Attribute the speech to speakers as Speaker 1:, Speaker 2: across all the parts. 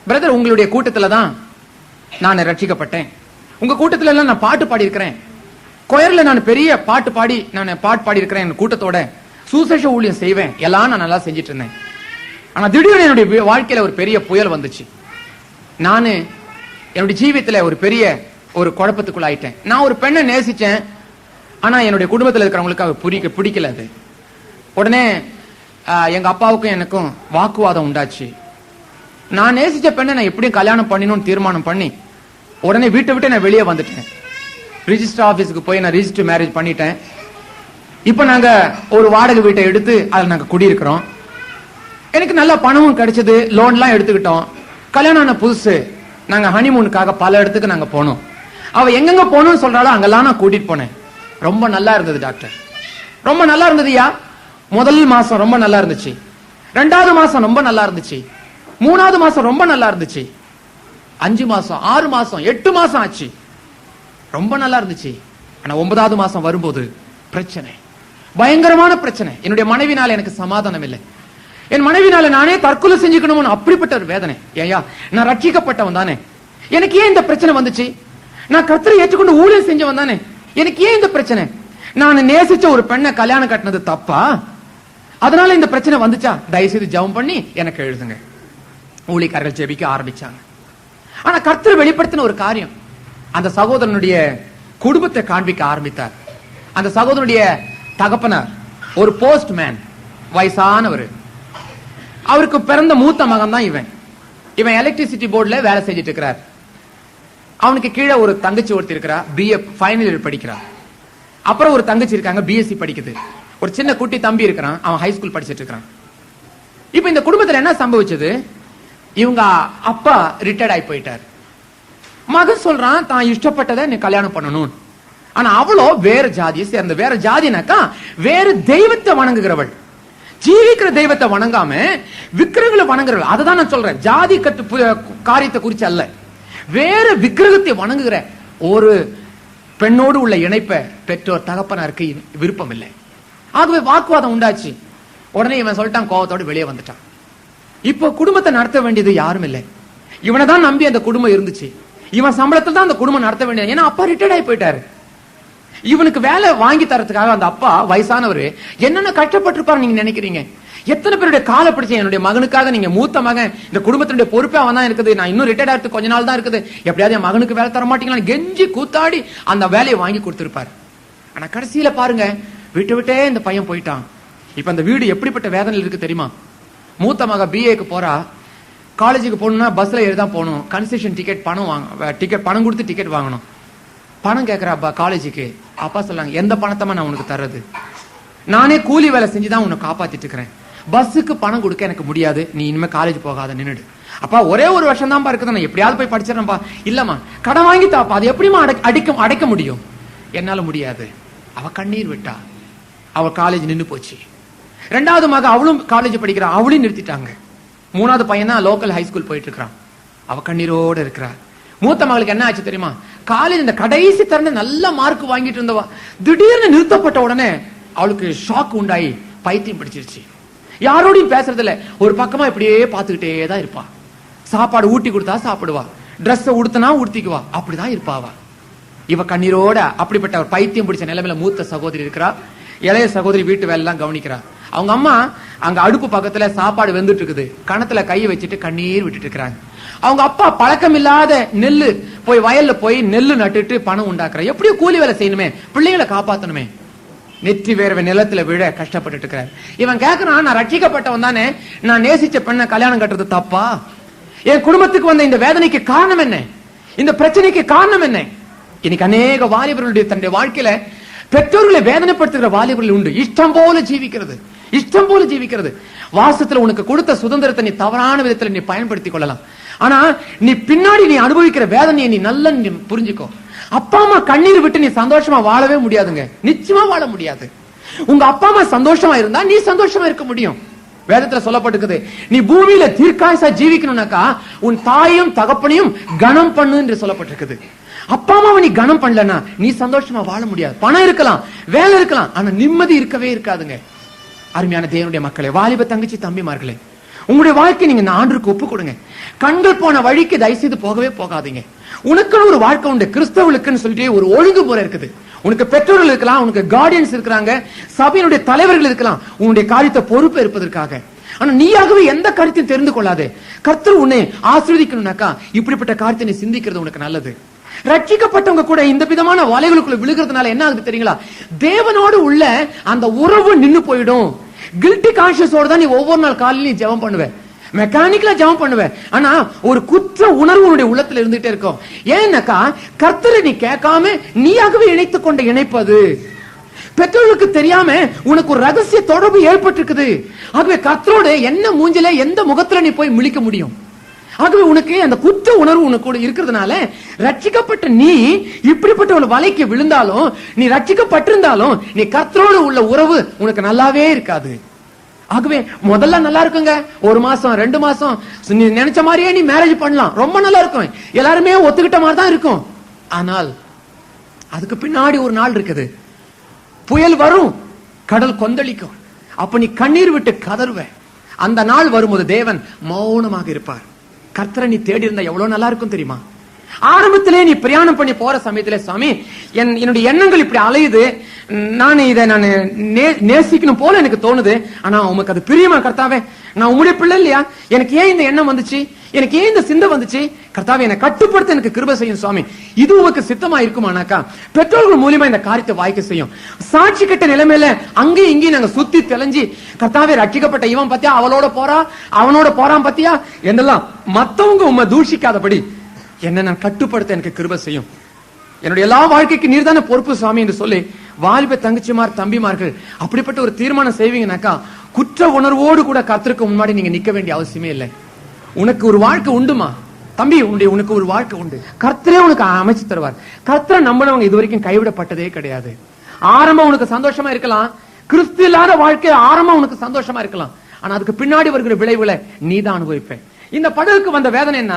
Speaker 1: Brother, உங்களுடைய கூட்டத்துல தான் நான் ரட்சிக்கப்பட்டேன். உங்க கூட்டத்துல எல்லாம் நான் பாட்டு பாடி இருக்கிறேன். கொயர்ல நான் பெரிய பாட்டு பாடி இருக்கிறேன். கூட்டத்தோட சுசேஷ ஊழியம் செய்வேன். எல்லாம் நான் நல்லா செஞ்சிட்டு இருந்தேன். ஆனா திடீர்னு என்னுடைய வாழ்க்கையில ஒரு பெரிய புயல் வந்துச்சு. நானு என்னுடைய ஜீவியத்துல ஒரு பெரிய ஒரு குழப்பத்துக்குள்ள ஆயிட்டேன். நான் ஒரு பெண்ணை நேசிச்சேன். ஆனா என்னுடைய குடும்பத்தில் இருக்கிறவங்களுக்கு அவர் பிடிக்கல. அது உடனே எங்க அப்பாவுக்கும் எனக்கும் வாக்குவாதம் உண்டாச்சு. நான் நேசிச்ச பெண்ணை நான் எப்படியும் கல்யாணம் பண்ணணும்னு தீர்மானம் பண்ணி உடனே வீட்டை விட்டு நான் வெளியே வந்துட்டேன். ரிஜிஸ்டர் ஆபீஸ்க்கு போய் நான் ரிஜிஸ்டர் மேரேஜ் பண்ணிட்டேன். இப்ப நாங்க ஒரு வாடகை வீட்டை எடுத்து அதில் நாங்க குடியிருக்கிறோம். எனக்கு நல்ல பணமும் கிடைச்சது. லோன்லாம் எடுத்துக்கிட்டோம். கல்யாணம் ஆன புதுசு நாங்க ஹனிமூனுக்காக பல இடத்துக்கு நாங்க போனோம். அவ எங்கெங்க போகணும்னு சொல்றாளோ அங்கெல்லாம் நான் கூட்டிட்டு போனேன். ரொம்ப நல்லா இருந்தது டாக்டர், ரொம்ப நல்லா இருந்ததுயா. முதல் மாசம் ரொம்ப நல்லா இருந்துச்சு. 2வது மாசம் ரொம்ப நல்லா இருந்துச்சு. 3வது மாசம் ரொம்ப நல்லா இருந்துச்சு. 5 மாசம் 6 மாசம் 8 மாசம் ஆச்சு. ரொம்ப நல்லா இருந்துச்சு. ஆனா 9வது மாசம் வரும்போது பிரச்சனை, பயங்கரமான பிரச்சனை. என்னுடைய மனைவினால எனக்கு சமாதானம் இல்லை. என் மனைவினால நானே தற்கொலை செஞ்சுக்கணும்னு அப்படிப்பட்ட ஒரு வேதனை. ஏயா, நான் ரட்சிக்கப்பட்டவன் தானே, எனக்கு ஏன் இந்த பிரச்சனை வந்துச்சு? நான் கர்த்தரை ஏற்றுக்கொண்டு ஊழியம் செஞ்சவன் தானே, எனக்கு ஏன் இந்த பிரச்சனை? நான் நேசிச்ச ஒரு பெண்ணை கல்யாணம் கட்டினது தப்பா? அதனால இந்த பிரச்சனை வந்துச்சா? தயவுசெய்து ஜெபம் பண்ணி எனக்கு எழுதுங்க. ஊழியக்காரர்கள் ஜெபிக்க ஆரம்பிச்சாங்க. ஆனா கர்த்தர் வெளிப்படுத்தின ஒரு காரியம், அந்த சகோதரனுடைய குடும்பத்தை காண்பிக்க ஆரம்பித்தார். அந்த சகோதரனுடைய தகப்பனார் ஒரு போஸ்ட்மேன், வயசானவர். அவருக்கு பிறந்த மூத்த மகன் தான் இவன். எலக்ட்ரிசிட்டி போர்டுல வேலை செஞ்சிட்டு இருக்கிறார். அவனுக்கு கீழே ஒரு தங்கச்சி ஒருத்தி இருக்கிறா, BA ஃபைனல் இயர் படிக்கிறான். அப்புறம் ஒரு தங்கச்சி இருக்காங்க, BSc படிக்குது. ஒரு சின்ன குட்டி தம்பி இருக்கிறான், அவன் ஹை ஸ்கூல் படிச்சிட்டு இருக்கான். இப்ப இந்த குடும்பத்துல என்ன சம்பவிச்சது? இவங்க அப்பா ரிட்டையர்ட் ஆகி போயிட்டார். மகன் சொல்றான் தான் இஷ்டப்பட்டதை நீ கல்யாணம் பண்ணணும். ஆனா அவளோ வேற ஜாதியை சேர்ந்த, வேற ஜாதினாக்கா வேற தெய்வத்தை வணங்குகிறவள். ஜீவிக்கிற தெய்வத்தை வணங்காம விக்கிரகங்களை வணங்குறவள். அதுதான் நான் சொல்றேன், ஜாதி கட்டு காரியத்தை குறிச்சு அல்ல. வேற விக்கிரகத்தை வணங்குகிற ஒரு பெண்ணோடு உள்ள இணைப்பை பெற்றோர் தகப்பனாருக்கு விருப்பம் இல்லை. ஆகவே வாக்குவாதம் உண்டாச்சு. உடனே இவன் சொல்லிட்டான், கோவத்தோடு வெளியே வந்துட்டான். இப்போ குடும்பத்தை நடத்த வேண்டியது யாரும் இல்லை. இவனை தான் நம்பி அந்த குடும்பம் இருந்துச்சு. இவன் சம்பளத்தில் தான் அந்த குடும்பம் நடத்த வேண்டியது. ஏன்னா அப்பா ரிட்டையர்ட் ஆகி போயிட்டாரு. இவனுக்கு வேலை வாங்கி தரத்துக்காக அந்த அப்பா வயசானவர் என்னென்ன கஷ்டப்பட்டிருப்பாரு நீங்க நினைக்கிறீங்க? எத்தனை பேருடைய காலை பிடிச்ச என்னுடைய மகனுக்காக, நீங்க மூத்த மகன், இந்த குடும்பத்தினுடைய பொறுப்பே அவன் தான் இருக்குது, நான் இன்னும் ரிட்டையர்ட் ஆகிறது கொஞ்ச நாள் தான் இருக்குது, எப்படியாவது என் மகனுக்கு வேலை தர மாட்டீங்களா கெஞ்சி கூத்தாடி அந்த வேலையை வாங்கி கொடுத்திருப்பாரு. ஆனா கடைசியில பாருங்க, விட்டு விட்டே இந்த பையன் போயிட்டான். இப்ப அந்த வீடு எப்படிப்பட்ட வேதனையில் இருக்கு தெரியுமா? மூத்த மக BAக்கு போறா, காலேஜுக்கு போகணும்னா பஸ்ல ஏறிதான் போகணும். கன்செஷன் டிக்கெட் பணம் கொடுத்து டிக்கெட் வாங்கணும். பணம் கேட்கிறா காலேஜுக்கு. அப்பா சொல்றாங்க, எந்த பணத்தமா நான் உனக்கு தர்றது? நானே கூலி வேலை செஞ்சுதான் உன்னை காப்பாத்திட்டு இருக்கிறேன். பஸ்ஸுக்கு பணம் கொடுக்க எனக்கு முடியாது, நீ இனிமே காலேஜ் போகாத, நின்னுடு. அப்பா ஒரே ஒரு வருஷம் தான்ப்பா இருக்குது, நான் எப்படியாவது போய் படிச்சிடறேன்ப்பா. இல்லம்மா கடன் வாங்கி தாப்பா, அது எப்படிமா அடைக்க முடியும்? என்னால முடியாது. அவ கண்ணீர் விட்டா. அவ காலேஜ் நின்று போச்சு. 2வது மக அவளும் காலேஜ் படிக்கிறா, அவளையும் நிறுத்திட்டாங்க. 3வது பையன் தான் லோக்கல் ஹை ஸ்கூல் போயிட்டு இருக்கிறான். அவ கண்ணீரோட இருக்கிறா. மூத்த மகளுக்கு என்ன ஆச்சு தெரியுமா? காலேஜ் இந்த கடைசி தரன நல்ல மார்க் வாங்கிட்டு இருந்தவா திடீர்னு நிறுத்தப்பட்ட உடனே அவளுக்கு ஷாக் உண்டாயி பைத்தியம் பிடிச்சிருச்சு. யாரோடையும் பேசுறது இல்ல, ஒரு பக்கமா இப்படியே பாத்துக்கிட்டே தான் இருப்பா. சாப்பாடு ஊட்டி கொடுத்தா சாப்பிடுவா, டிரெஸ் உடுத்தினா உடுத்திக்குவா, அப்படிதான் இருப்பாவா. இவ கண்ணீரோட அப்படிப்பட்ட ஒரு பைத்தியம் பிடிச்ச நிலைமையில மூத்த சகோதரி இருக்கிறா. இளைய சகோதரி வீட்டு வேலை எல்லாம் கவனிக்கிறா. அவங்க அம்மா அங்க அடுப்பு பக்கத்துல சாப்பாடு வெந்துட்டு இருக்குது, கணத்துல கையை வச்சுட்டு கண்ணீர் விட்டுட்டு இருக்கிறாங்க. அவங்க அப்பா பழக்கம் இல்லாத நெல்லு போய் வயல்ல போய் நெல்லு நட்டுட்டு பணம் உண்டாக்குற. எப்படியும் கூலி வேலை செய்யணுமே, பிள்ளைகளை காப்பாத்தணுமே. நெற்றி வேர்வை நிலத்துல விழ கஷ்டப்பட்டு இருக்கிறார். இவன் கேட்கிறான், நான் ரட்சிக்கப்பட்டவன் தானே, நான் நேசிச்ச பெண்ணை கல்யாணம் கட்டுறது தப்பா? என் குடும்பத்துக்கு வந்த இந்த வேதனைக்கு காரணம் என்ன? இந்த பிரச்சனைக்கு காரணம் என்ன? இன்னைக்கு அநேக வாலிபர்களுடைய தன்னுடைய வாழ்க்கையில பெற்றோர்களை வேதனைப்படுத்துகிற வாலிபர்கள் உண்டு. இஷ்டம் போல ஜீவிக்கிறது. வாசத்துல உனக்கு கொடுத்த சுதந்திரத்தை நீ தவறான விதத்துல நீ பயன்படுத்திக் கொள்ளலாம். ஆனா நீ பின்னாடி நீ அனுபவிக்கிற வேதனையை நீ நல்லா புரிஞ்சுக்கோ. அப்பா அம்மா கண்ணீர் விட்டு நீ சந்தோஷமா வாழவே முடியாதுங்க, நிச்சயமா வாழ முடியாது. உங்க அப்பா அம்மா சந்தோஷமா இருந்தா நீ சந்தோஷமா இருக்க முடியும். வேதத்துல சொல்லப்பட்டிருக்குது, நீ பூமியில தீர்க்காயசா ஜீவிக்கணும்னாக்கா உன் தாயும் தகப்பனையும் கனம் பண்ணு என்று சொல்லப்பட்டிருக்குது. அப்பா அம்மாவை நீ கனம் பண்ணலன்னா நீ சந்தோஷமா வாழ முடியாது. பணம் இருக்கலாம், வேலை இருக்கலாம், ஆனா நிம்மதி இருக்கவே இருக்காதுங்க. அருமையான தேவனுடைய மக்களே, வாலிப தங்கச்சி தம்பிமார்களே, உங்களுடைய வாழ்க்கை நீங்க ஆண்டவருக்கு ஒப்பு கொடுங்க. கண்கள் போன வழிக்கு தயவு செய்து போகவே போகாதீங்க. உனக்குன்னு ஒரு வாழ்க்கை உண்டு. கிறிஸ்தவர்களுக்குன்னு சொல்லிட்டு ஒரு ஒழுங்குமுறை இருக்குது. உனக்கு பெற்றோர்கள் இருக்கலாம், உனக்கு கார்டியன்ஸ் இருக்கிறாங்க, சபையினுடைய தலைவர்கள் இருக்கலாம், உன்னுடைய காரியத்தை பொறுப்பு இருப்பதற்காக. ஆனா நீயாகவே எந்த காரியத்தையும் தெரிந்து கொள்ளாது. கர்த்தர் உன்னை ஆசீர்வதிக்கணும்னாக்கா இப்படிப்பட்ட காரியத்தை நீ சிந்திக்கிறது உனக்கு நல்லது. ரட்சிக்கப்பட்டவங்க கூட இந்த விதமான வலைகளுக்குள்ள விழுகிறதுனால என்ன ஆகுது தெரியுங்களா? தேவனோடு உள்ள அந்த உறவு நின்னு போயிடும். கில்ட்டி கான்ஷியஸோட தான் நீ ஒவ்வொரு நாள் காலையிலும் ஜெபம் பண்ணுவேன், மெக்கானிக்கலா ஜெபம் பண்ணுவேன். ஆனா ஒரு குற்ற உணர்வு உன்னுடைய உள்ளத்துல இருந்துட்டே இருக்கும். ஏன்னாக்கா கர்த்தரை நீ கேட்காம நீயாகவே இணைத்துக் கொண்ட இணைப்பது. பெற்றோர்களுக்கு தெரியாம உனக்கு ஒரு ரகசிய தொடர்பு ஏற்பட்டிருக்குது. ஆகவே கர்த்தரோட என்ன மூஞ்சில எந்த முகத்துல நீ போய் முழிக்க முடியும்? ஆகவே உனக்கு அந்த குற்ற உணர்வு உனக்கு கூட இருக்கிறதுனால ரட்சிக்கப்பட்ட நீ இப்படிப்பட்ட ஒரு வலைக்கு விழுந்தாலும், நீ ரட்சிக்கப்பட்டிருந்தாலும் நீ கர்த்தரோடு உள்ள உறவு உனக்கு நல்லாவே இருக்காது. ஆகவே முதல்ல நல்லா இருக்குங்க, 1 மாசம் 2 மாசம் நீ நினைச்ச மாதிரியே நீ மேரேஜ் பண்ணலாம், ரொம்ப நல்லா இருக்கும், எல்லாருமே ஒத்துக்கிட்ட மாதிரி தான் இருக்கும். ஆனால் அதுக்கு பின்னாடி ஒரு நாள் இருக்குது. புயல் வரும், கடல் கொந்தளிக்கும், அப்ப நீ கண்ணீர் விட்டு கதறுவ. அந்த நாள் வரும்போது தேவன் மௌனமாக இருப்பார். கர்த்தரை நீ தேடி இருந்தா எவ்வளவு நல்லா இருக்கும் தெரியுமா? ஆரம்பத்திலே நீ பிரயாணம் பண்ணி போற சமயத்திலே, சாமி என்னுடைய எண்ணங்கள் இப்படி அலையுது, நான் இதை நேசிக்கணும் போல எனக்கு தோணுது, ஆனா உமக்கு அது பிரியமா கர்த்தாவே? நான் உம்முடைய பிள்ளை இல்லையா? எனக்கு ஏன் இந்த எண்ணம் வந்துச்சு? எனக்கு ஏன் இந்த சிந்தை வந்துச்சு? கர்த்தாவே என்னை கட்டுப்படுத்த எனக்கு கிருபை செய்யும் சுவாமி. இது உமக்கு சித்தமா இருக்குமானாக்கா பெற்றோர்கள் மூலியமா இந்த காரியத்தை வாய்க்க செய்யும். சாட்சி கட்ட நிலைமையில அங்கேயும் இங்கேயும் நாங்க சுத்தி தெளிஞ்சு, கர்த்தாவே ரட்சிக்கப்பட்ட இவன் பத்தியா, அவளோட போறா, அவனோட போறான் பத்தியா என்னெல்லாம் மத்தவங்க உம்மை தூஷிக்காதபடி என்ன நான் கட்டுப்படுத்த எனக்கு கிருபை செய்யும். என்னுடைய எல்லா வாழ்க்கைக்கு நீர்தான பொறுப்பு சுவாமி என்று சொல்லி வாலிப தங்கச்சிமார் தம்பிமார்கள் அப்படிப்பட்ட ஒரு தீர்மானம் செய்வீங்கன்னாக்கா குற்ற உணர்வோடு கூட கர்த்தருக்கு முன்னாடி நீங்க நிக்க வேண்டிய அவசியமே இல்லை. உனக்கு ஒரு வாழ்க்கை உண்டுமா தம்பி, உனக்கு ஒரு வாழ்க்கை உண்டு. கர்த்தரே உனக்கு அமைச்சு தருவார். கர்த்தரை நம்பினவங்க இதுவரைக்கும் கைவிடப்பட்டதே கிடையாது. ஆரம்பம் உனக்கு சந்தோஷமா இருக்கலாம், கிறிஸ்து இல்லாத வாழ்க்கை ஆரம்பம் உனக்கு சந்தோஷமா இருக்கலாம், ஆனா அதுக்கு பின்னாடி வருகிற விளைவுகளை நீ தான் அனுபவிப்பேன். இந்த படகுக்கு வந்த வேதனை என்ன?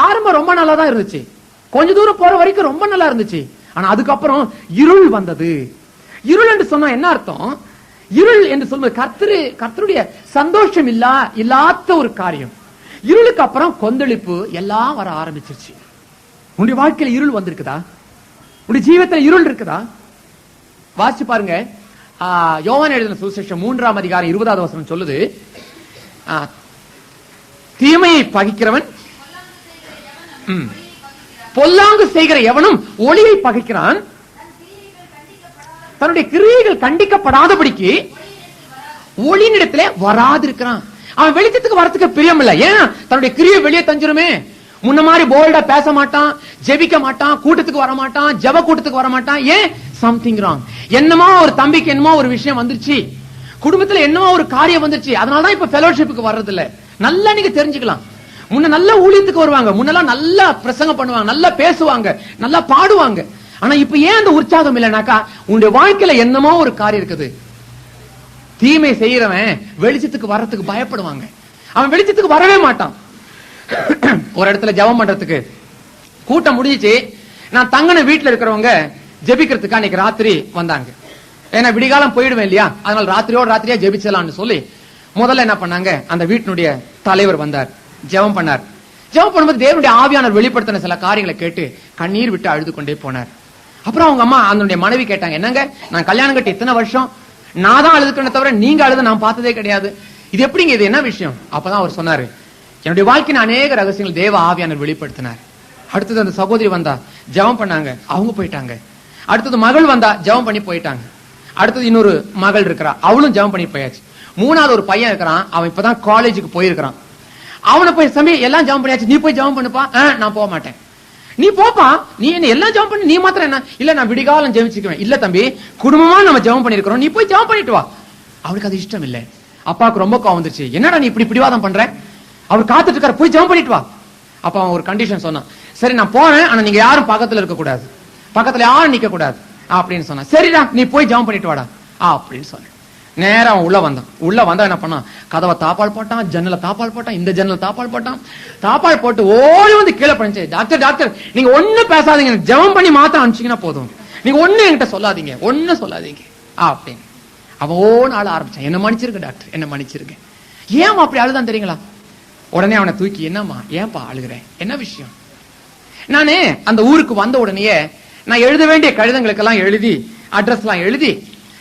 Speaker 1: ஆரம்பம் ரொம்ப நல்லா தான் இருந்துச்சு, கொஞ்ச தூரம் போற வரைக்கும் ரொம்ப நல்லா இருந்துச்சு, ஆனா அதுக்கப்புறம் இருள் வந்தது. இருள் என்று சொன்னா என்ன அர்த்தம்? இருள் என்று சொல்வது கர்த்தருடைய சந்தோஷம் இல்லாத ஒரு காரியம். இருளுக்கு அப்புறம் கொந்தளிப்பு எல்லாம் வர ஆரம்பிச்சிருச்சு. உன்னுடைய வாழ்க்கையில இருள் வந்திருக்குதா? உன்னுடைய ஜீவிதத்துல இருள் இருக்குதா? வாசிச்சு பாருங்க. யோவான் எழுதின சுவிசேஷம் 3ஆம் அதிகாரம் 20வது வசனம் சொல்லுது, தீமையை பகைக்கிறவன் பொல்லாங்கு செய்கிற எவனும் ஒளியை பகைக்கிறான், தன்னுடைய கிரியைகள் கண்டிக்கப்படாதபடிக்கு ஒளியினிடத்திலே வராதிருக்கிறான். அவன் வெளிச்சத்துக்கு வரத்துக்கு பிரியம் இல்லை. ஏன்? தன்னுடைய கிரியை வெளியே தஞ்சிருமே. முன்ன மாதிரி போல்டா பேச மாட்டான், ஜெபிக்க மாட்டான், கூட்டத்துக்கு வர மாட்டான், ஜெப கூட்டத்துக்கு வர மாட்டான். ஏன்? Something wrong. என்னமோ ஒரு தம்பிக்கு என்னமோ ஒரு விஷயம் வந்துருச்சு, குடும்பத்துல என்னமோ ஒரு காரியம் வந்துருச்சு, அதனாலதான் இப்ப ஃபெலோஷிப்புக்கு வர்றது இல்ல. நல்லா நீங்க தெரிஞ்சுக்கலாம். முன்ன நல்ல ஊழியத்துக்கு வருவாங்க, முன்னெல்லாம் நல்லா பிரசங்கம் பண்ணுவாங்க, நல்லா பேசுவாங்க, நல்லா பாடுவாங்க. ஆனா இப்ப ஏன் அந்த உற்சாகம் இல்லைனாக்கா உன்னுடைய வாழ்க்கையில என்னமோ ஒரு காரியம் இருக்குது. தீமை செய்யறவன் வெளிச்சத்துக்கு வர்றதுக்கு பயப்படுவாங்க, அவன் வெளிச்சத்துக்கு வரவே மாட்டான். ஒரு இடத்துல ஜெபம் பண்றதுக்கு கூட்டம் முடிஞ்சிச்சு, நான் தங்கன வீட்டுல இருக்கிறவங்க ஜெபிக்கிறதுக்கு அன்னைக்கு ராத்திரி வந்தாங்க. ஏன்னா விடிகாலம் போயிடுவேன் இல்லையா, அதனால ராத்திரியோட ராத்திரியா ஜெபிச்சலாம்னு சொல்லி முதல்ல என்ன பண்ணாங்க, அந்த வீட்டினுடைய தலைவர் வந்தார், ஜெபம் பண்ணார். ஜெபம் பண்ணும்போது தேவனுடைய ஆவியானவர் வெளிப்படுத்தின சில காரியங்களை கேட்டு கண்ணீர் விட்டு அழுது கொண்டே போனார். அப்புறம் அவங்க அம்மா அதனுடைய மனைவி கேட்டாங்க, என்னங்க நான் கல்யாணம் கட்டி இத்தனை வருஷம் நான் தான் அழுதுக்கணும் தவிர நீங்க அழுத நான் பார்த்ததே கிடையாது, இது எப்படிங்க, இது என்ன விஷயம்? அப்பதான் அவர் சொன்னாரு, என்னுடைய வாழ்க்கையின் அநேக ரகசியங்கள் தேவ ஆவியானவர் வெளிப்படுத்தினார். அடுத்தது அந்த சகோதரி வந்தா ஜெபம் பண்ணாங்க, அவங்க போயிட்டாங்க. அடுத்தது மகள் வந்தா ஜெபம் பண்ணி போயிட்டாங்க. அடுத்தது இன்னொரு மகள் இருக்கிறா, அவளும் ஜெபம் பண்ணி போயாச்சு. 3வது ஒரு பையன் இருக்கிறான், அவன் இப்பதான் காலேஜுக்கு போயிருக்கிறான். அவனை போய் சமய எல்லாம் ஜெபம் பண்ணியாச்சு, நீ போய் ஜெபம் பண்ணுப்பா. நான் போக மாட்டேன். நீ போப்பா, நீ என்ன எல்லாம் ஜெபம் பண்ணி, நீ மாத்திரம் என்ன? இல்ல நான் விடிகாலம் ஜெபிச்சுக்குவேன். இல்ல தம்பி, குடும்பமா நம்ம ஜெபம் பண்ணிருக்கிறோம், நீ போய் ஜெபம் பண்ணிட்டு வா. அவனுக்கு அது இஷ்டம் இல்ல. அப்பாவுக்கு ரொம்ப கோவம் வந்துருச்சு, என்னடா நீ இப்படி பிடிவாதம் பண்ற, அவர் காத்துட்டு இருக்காரு, போய் ஜெபம் பண்ணிட்டு வா. அப்ப அவன் ஒரு கண்டிஷன் சொன்னான், சரி நான் போறேன், ஆனா நீங்க யாரும் பக்கத்துல இருக்க கூடாது, பக்கத்துல யாரும் நிக்க கூடாது அப்படின்னு சொன்னான். சரிடா நீ போய் ஜெபம் பண்ணிட்டு வாடா அப்படின்னு சொன்னேன். நேரம் அவன் உள்ள வந்தா என்ன பண்ணான், கதவை தாப்பால் போட்டான், ஜன்னல தாப்பால் போட்டான், இந்த ஜன்னல தாப்பால் போட்டான். தாப்பால் போட்டு ஓடி வந்து கீழே பண்ணிச்சு, டாக்டர் டாக்டர் நீங்க ஒண்ணு பேசாதீங்க, ஜெபம் பண்ணி மாத்த அனுப்பிச்சீங்கன்னா போதும், நீங்க ஒண்ணு என்கிட்ட சொல்லாதீங்க, ஒண்ணு சொல்லாதீங்க அப்படின்னு அவன் ஓன்னு ஆள ஆரம்பிச்சான். என்ன மன்னிச்சிருக்க டாக்டர், என்ன மன்னிச்சிருக்க. ஏன் அப்படி அழுதான் தெரியுங்களா? உடனே அவனை தூக்கி, என்னம்மா ஏன்பா அழுகிறேன், என்ன விஷயம்? நானே அந்த ஊருக்கு வந்த உடனே நான் எழுத வேண்டிய கடிதங்களுக்கெல்லாம் எழுதி, அட்ரஸ் எல்லாம் எழுதி,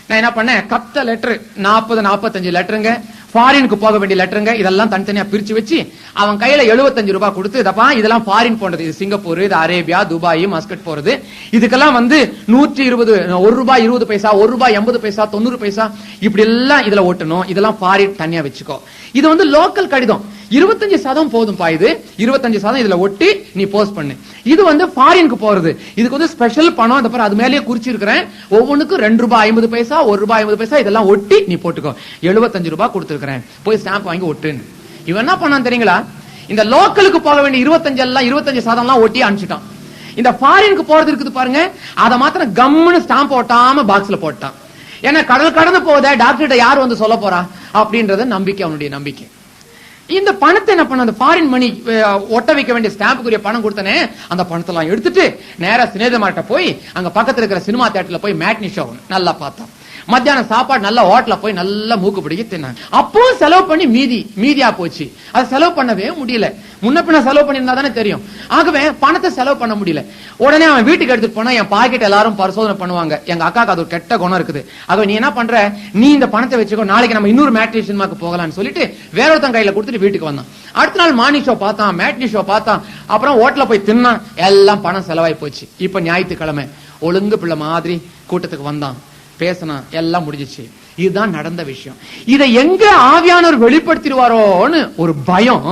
Speaker 1: நான் என்ன பண்ணேன், கத்த லெட்டர் 40-45 லெட்டருங்க, ஃபாரினுக்கு போக வேண்டிய லெட்டருங்க, இதெல்லாம் தனித்தனியா பிரிச்சு வச்சு அவன் கையில 75 ரூபாய் கொடுத்து, இதப்பா இதெல்லாம் ஃபாரின் போன்றது, இது சிங்கப்பூர், இது அரேபியா, துபாய், மஸ்கட் போறது, இதுக்கெல்லாம் வந்து 120, 1 ரூபாய் 20 பைசா, 1 ரூபாய் 80 பைசா, 90 பைசா, இப்படி எல்லாம் இதுல ஓட்டணும், இதெல்லாம் ஃபாரின் தனியா வச்சுக்கோ. இது வந்து லோக்கல் கடிதம், 25% போதும்பா, இது 25% இதுல ஒட்டி நீ போஸ்ட் பண்ணு. இது வந்து ஃபாரினுக்கு போறது, இதுக்கு வந்து ஸ்பெஷல் பணம், அந்த அது மேலேயே குறிச்சு இருக்கிறேன், ஒவ்வொன்றுக்கும் 2 ரூபாய் 50 பைசா, 1 ரூபாய் 50 பைசா, இதெல்லாம் ஒட்டி நீ போட்டுக்கோ, 75 ரூபாய் கொடுத்துருக்கிறேன், போய் ஸ்டாம்ப் வாங்கி ஒட்டுன்னு. இவன் என்ன பண்ணான் தெரியுங்களா, இந்த லோக்கலுக்கு போக வேண்டிய 25% ஒட்டி அனுப்பிச்சிட்டான். இந்த ஃபாரினுக்கு போறது இருக்குது பாருங்க, அதை மாத்திரம் கம்முன்னு ஸ்டாம்ப் ஒட்டாம பாக்ஸ்ல போட்டான். ஏன்னா கடல் கடந்து போதே டாக்டர்கிட்ட யார் வந்து சொல்ல போறா அப்படின்றது நம்பிக்கை, அவனுடைய நம்பிக்கை. இந்த பணத்தை என்ன பண்ண, அந்த ஃபாரின் மணி ஒட்ட வைக்க வேண்டிய ஸ்டாம்புக்குரிய பணம் கொடுத்தனே, அந்த பணத்தெல்லாம் எடுத்துட்டு நேரா சினேதமார்ட்ட போய் அங்க பக்கத்துல இருக்கிற சினிமா தியேட்டர்ல போய் மேட்னி ஷோ நல்லா பார்த்தோம். மத்தியானம் சாப்பாடு நல்ல ஹோட்டல்ல போய் நல்ல மூக்கு பிடிக்க தின்னாங்க. அப்போ செலவு பண்ணி மீதியா போச்சு. அதை செலவு பண்ணவே முடியல. முன்ன பின்ன செலவு பண்ணிருந்தா தானே தெரியும். ஆகவே பணத்தை செலவு பண்ண முடியல. உடனே அவன் வீட்டுக்கு எடுத்துட்டு போனா என் பாக்கெட் எல்லாரும் பரிசோதனை பண்ணுவாங்க. எங்க அக்காக்கு அது ஒரு கெட்ட குணம் இருக்குது. ஆகவே நீ என்ன பண்ற, நீ இந்த பணத்தை வச்சுக்கோ, நாளைக்கு நம்ம இன்னொரு மேட்னி சினிமாக்கு போகலாம்னு சொல்லிட்டு வேற ஒருத்தன் கையில கொடுத்துட்டு வீட்டுக்கு வந்தான். அடுத்த நாள் மார்னிங் ஷோ பார்த்தான், மேட்னி ஷோ பார்த்தான், அப்புறம் ஹோட்டல்ல போய் தின்னான். எல்லாம் பணம் செலவாய் போச்சு. இப்ப ஞாயிற்றுக்கிழமை ஒழுங்கு பிள்ளை மாதிரி கூட்டத்துக்கு வந்தான், பேசினா, எல்லாம் முடிஞ்சிச்சு. இதுதான் நடந்த விஷயம். இதை எங்க ஆவியானவர் வெளிப்படுத்திடுவாரோன்னு ஒரு பயம்,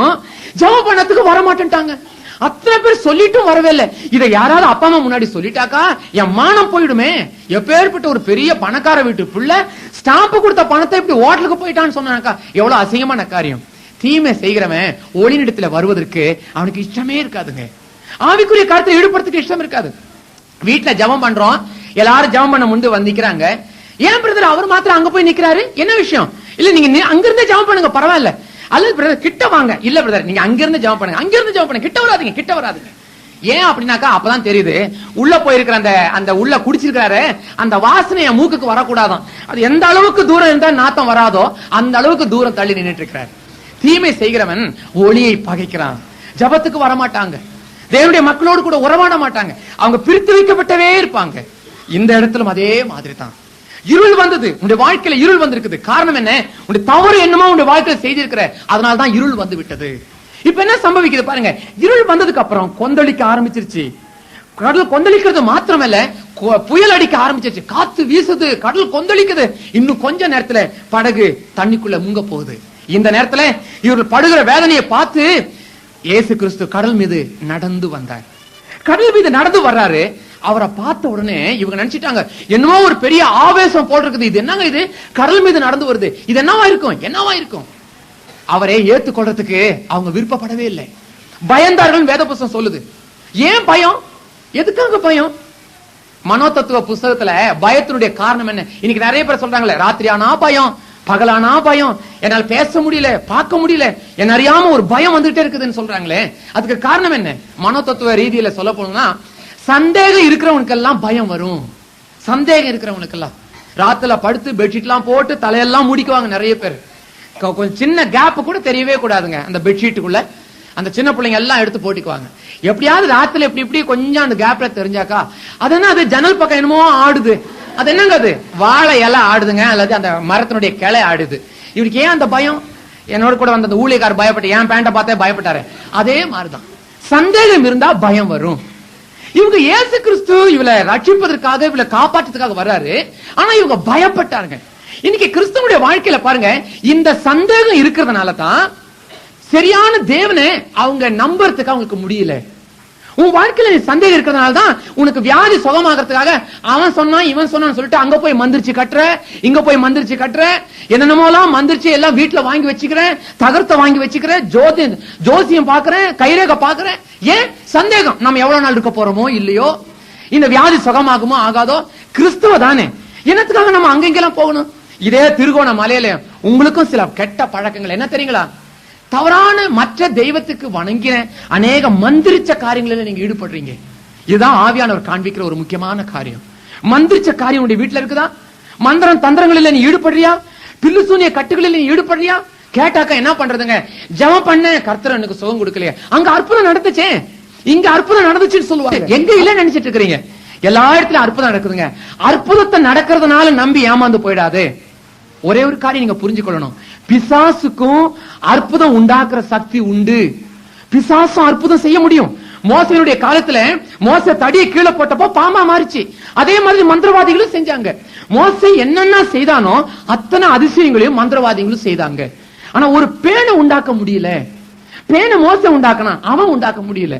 Speaker 1: ஜெபம் பண்ணத்துக்கு வர மாட்டேன்ட்டாங்க. அத்தனை பேர் சொல்லிட்டும் வரவே இல்லை. இதை யாராவது அப்பா அம்மா முன்னாடி சொல்லிட்டாக்கா என் மானம் போயிடுமே. எப்பேற்பட்ட ஒரு பெரிய பணக்கார வீட்டு பிள்ளை ஸ்டாம்ப் கொடுத்த பணத்தை இப்படி ஹோட்டலுக்கு போயிட்டான்னு சொன்னாக்கா எவ்வளவு அசிங்கமான காரியம். தீமை செய்கிறவன் ஒளிநிடத்துல வருவதற்கு அவனுக்கு இஷ்டமே இருக்காதுங்க. ஆவிக்குரிய காரியத்தை ஈடுபடுறதுக்கு இஷ்டம் இருக்காது. வீட்டுல ஜெபம் பண்றோம், எல்லாரும் ஜெபம் பண்ண முந்து வந்திக்கிறாங்க. ஏன் பிரதர் அவர் மாத்திரம் அங்க போய் நிக்கிறாரு, என்ன விஷயம்? இல்ல நீங்க அங்க இருந்தே ஜெபம் பண்ணுங்க, பரவாயில்ல. அல்லது பிரதர் கிட்ட வாங்க. இல்ல பிரதர் நீங்க அங்க இருந்து ஜெபம் பண்ணுங்க, அங்க இருந்து ஜெபம் பண்ணுங்க, கிட்ட வராதீங்க. ஏன் அப்படின்னாக்கா அப்பதான் தெரியுது உள்ள போயிருக்கிற அந்த உள்ள குடிச்சிருக்காரு அந்த வாசனை என் மூக்குக்கு வரக்கூடாதான். அது எந்த அளவுக்கு தூரம் இருந்தா நாத்தம் வராதோ அந்த அளவுக்கு தூரம் தள்ளி நின்றுட்டு இருக்கிறார். தீமை செய்கிறவன் ஒளியை பகைக்கிறான். ஜெபத்துக்கு வரமாட்டாங்க, தேவனுடைய மக்களோடு கூட உறவாட மாட்டாங்க, அவங்க பிரித்து வைக்கப்பட்டவே இருப்பாங்க. இந்த இடத்திலும் அதே மாதிரி தான். இருள் வந்தது, உன்னுடைய வாழ்க்கையில இருள் வந்திருக்குது. காரணம் என்ன? உன்னுடைய தவறு என்னமோ உன்னுடைய வாழ்க்கையில செய்திருக்கிற, அதனால தான் இருள் வந்து விட்டது. இப்ப என்ன சம்பவிக்குது பாருங்க, இருள் வந்ததுக்கு அப்புறம் கொந்தளிக்க ஆரம்பிச்சிருச்சு. கடல் கொந்தளிக்கிறது மாத்திரமல்ல, புயல் அடிக்க ஆரம்பிச்சிருச்சு, காத்து வீசுது, கடல் கொந்தளிக்குது. இன்னும் கொஞ்ச நேரத்துல படகு தண்ணிக்குள்ள முங்க போகுது. இந்த நேரத்துல இவர்கள் படுகிற வேதனையை பார்த்து இயேசு கிறிஸ்து கடல் மீது நடந்து வந்தார். கடல் மீது நடந்து வர்றாரு. அவரை பார்த்த உடனே இவங்க நினைச்சிட்டாங்க என்னவோ ஒரு பெரிய ஆவேசம் போட்டிருக்குது, இது என்னங்க, இது கடல் மீது நடந்து வருது, இது என்னவா இருக்கும். அவரை ஏத்துக்கொள்றதுக்கு அவங்க விருப்பப்படவே இல்லை, பயந்தார்கள். வேத புத்தகம் சொல்லுது. ஏன் பயம்? எதுக்காக பயம்? மனோதத்துவ புஸ்தகத்துல பயத்தினுடைய காரணம் என்ன? இன்னைக்கு நிறைய பேர் சொல்றாங்களே, ராத்திரி ஆனா பயம், பகலானா பயம், என்னால் பேச முடியல, பார்க்க முடியல, என்ன அறியாம ஒரு பயம் வந்துட்டே இருக்குதுன்னு சொல்றாங்களே. அதுக்கு காரணம் என்ன? மனோதத்துவ ரீதியில சொல்ல போனா, சந்தேகம் இருக்கிறவனுக்கெல்லாம் பயம் வரும். சந்தேகம் இருக்கிறவனுக்கெல்லாம் ராத்துல படுத்து பெட்ஷீட் எல்லாம் போட்டு தலையெல்லாம் முடிக்குவாங்க நிறைய பேர். கொஞ்சம் சின்ன கேப் கூட தெரியவே கூடாதுங்க அந்த பெட்ஷீட்டுக்குள்ள. அந்த சின்ன பிள்ளைங்க எல்லாம் எடுத்து போட்டுக்குவாங்க. எப்படியாவது ராத்துல இப்படி கொஞ்சம் அந்த கேப்ல தெரிஞ்சாக்கா அது என்ன, அது ஜன்னல் பக்கம் என்னமோ ஆடுது, அது என்னங்க, அது வாழை இலை ஆடுதுங்க, அல்லது அந்த மரத்தினுடைய கிளை ஆடுது. இவருக்கு ஏன் அந்த பயம்? என்னோட கூட வந்த அந்த ஊழியக்காரர் பயப்பட்டு என் பேண்ட பார்த்தே பயப்பட்டாரு. அதே மாதிரிதான் சந்தேகம் இருந்தா பயம் வரும். இவங்க இயேசு கிறிஸ்து இவளை ரட்சிப்பதற்காக, இவளை காப்பாற்றதுக்காக வர்றாரு. ஆனா இவங்க பயப்பட்டாங்க. இன்னைக்கு கிறிஸ்துவனுடைய வாழ்க்கையில பாருங்க, இந்த சந்தேகம் இருக்கிறதுனால தான் சரியான தேவனை அவங்க நம்புறதுக்கு அவங்களுக்கு முடியல. உன் வாழ்க்கையில சந்தேகம் இருக்கிறதுனால தான் உனக்கு வியாதி சுகமாகறதுக்காக அவன் சொன்னான் இவன் சொன்னான்னு சொல்லிட்டு அங்க போய் மந்திரிச்சு கட்டுற, இங்க போய் மந்திரிச்சு கட்டுற, என்னென்னமோலாம் மந்திரிச்சு எல்லாம் வீட்டுல வாங்கி வச்சுக்கிறேன், தகர்த்த வாங்கி வச்சுக்கிறேன், ஜோசியம் பாக்குறேன், கைரேகை பாக்குறேன். ஏன் சந்தேகம்? நம்ம எவ்வளவு நாள் இருக்க போறோமோ இல்லையோ, இந்த வியாதி சுகமாகுமோ ஆகாதோ, கிறிஸ்துவ தானே, என்னத்துக்காக நம்ம அங்கெங்கெல்லாம் போகணும்? இதே திருகோண மலையில உங்களுக்கும் சில கெட்ட பழக்கங்கள் என்ன தெரியுங்களா? தவறான மற்ற தெய்வத்துக்கு வணங்கின அநேக மந்திரிச்ச காரியங்களில் நீங்க ஈடுபடுறீங்க. இதுதான் ஆவியானவர் காண்பிக்கிற ஒரு முக்கியமான காரியம். மந்திரிச்ச காரியம் உடைய வீட்டுல இருக்குதா? மந்திரம் தந்திரங்களில் நீ ஈடுபடுறியா? பில்லு சூனிய கட்டுகளில் நீ ஈடுபடுறியா? கேட்டாக்கா என்ன பண்றதுங்க? ஜெபம் பண்ண, கர்த்தர் எனக்கு சுகம் கொடுக்கலையே. அங்க அற்புதம் நடந்துச்சே, இங்க அற்புதம் நடந்துச்சுன்னு சொல்லுவாங்க. எங்க இல்ல நினைச்சிட்டு இருக்கீங்க? எல்லா இடத்துலயும் அற்புதம் நடக்குதுங்க. அற்புதத்தை நடக்கிறதுனால நம்பி ஏமாந்து போயிடாது. ஒரே ஒரு காரியம் நீங்க புரிஞ்சுக்கொள்ளணும், பிசாசுக்கும் அற்புதம் உண்டாக்குற சக்தி உண்டு. பிசாசும் அற்புதம் செய்ய முடியும். மோசையுடைய காலத்துல மோசை தடியை கீழே போட்டப்போ பாம்பா மாறிச்சு. அதே மாதிரி மந்திரவாதிகளும் செஞ்சாங்க. மோசை என்னென்ன செய்தானோ அத்தனை அதிசயங்களையும் மந்திரவாதிகளும் செய்தாங்க. ஆனா ஒரு பேனை உண்டாக்க முடியல. பேனை மோசை உண்டாக்கினா, அவன் உண்டாக்க முடியல.